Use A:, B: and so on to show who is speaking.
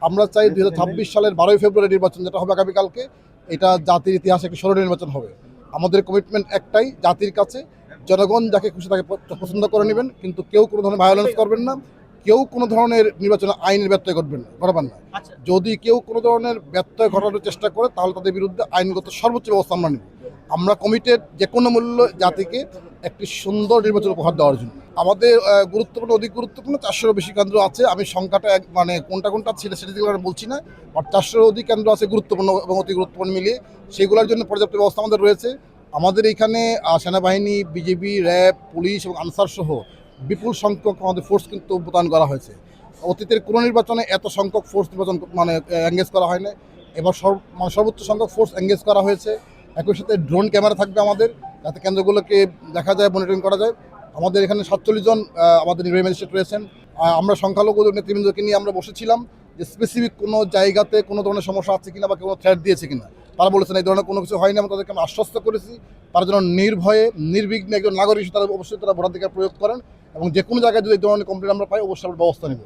A: আমরা চাই 2026 সালের 12ই ফেব্রুয়ারি নির্বাচন যেটা হবে আগামীকালকে, এটা জাতির ইতিহাসে একটি স্মরণীয় নির্বাচন হবে। আমাদের কমিটমেন্ট একটাই, জাতির কাছে জনগণ যাকে খুশি তাকে পছন্দ করে নেবেন, কিন্তু কেউ কোনো ধরনের ভায়োলেন্স করবেন না, কেউ কোনো ধরনের নির্বাচনে আইনের ব্যত্যয় ঘটাবেন না। যদি কেউ কোনো ধরনের ব্যত্যয় ঘটানোর চেষ্টা করে তাহলে তাদের বিরুদ্ধে আইনগত সর্বোচ্চ ব্যবস্থা আমরা নেব। আমরা কমিটেড যে কোনো মূল্য জাতিকে একটি সুন্দর নির্বাচন উপহার দেওয়ার জন্য। আমাদের গুরুত্বপূর্ণ, অধিক গুরুত্বপূর্ণ 400-এরও বেশি কেন্দ্র আছে। আমি সংখ্যাটা মানে কোনটা ছিল সেটা থেকে বলছি না, বাট 400-এর অধিক কেন্দ্র আছে গুরুত্বপূর্ণ এবং অতি গুরুত্বপূর্ণ মিলিয়ে। সেইগুলোর জন্য পর্যাপ্ত ব্যবস্থা আমাদের রয়েছে। আমাদের এইখানে সেনাবাহিনী, বিজিবি, র্যাব, পুলিশ এবং আনসার সহ বিপুল সংখ্যক আমাদের ফোর্স কিন্তু মোতায়েন করা হয়েছে। অতীতের কোনো নির্বাচনে এত সংখ্যক ফোর্স নির্বাচন এঙ্গেজ করা হয় না। এবার সর্বোচ্চ সংখ্যক ফোর্স এঙ্গেজ করা হয়েছে। একই সাথে ড্রোন ক্যামেরা থাকবে আমাদের, যাতে কেন্দ্রগুলোকে দেখা যায়, মনিটরিং করা যায়। আমাদের এখানে 47 জন আমাদের নির্বাহী ম্যাজিস্ট্রেট রয়েছেন। আমরা সংখ্যালঘু নেতৃবৃন্দকে নিয়ে আমরা বসেছিলাম যে স্পেসিফিক কোনো জায়গাতে কোনো ধরনের সমস্যা আছে কিনা বা কোনো থ্রেট দিয়েছে কিনা। তারা বলেছেন এই ধরনের কোনো কিছু হয়নি। আমরা তাদেরকে আশ্বস্ত করেছি তারা যেন নির্ভয়ে নির্বিঘ্নে একজন নাগরিক হিসেবে তারা অবশ্যই তারা ভোটাধিকার প্রয়োগ করেন, এবং যে কোনো জায়গায় যদি এই ধরনের কমপ্লেন আমরা পাই অবশ্যই আমরা ব্যবস্থা নেব।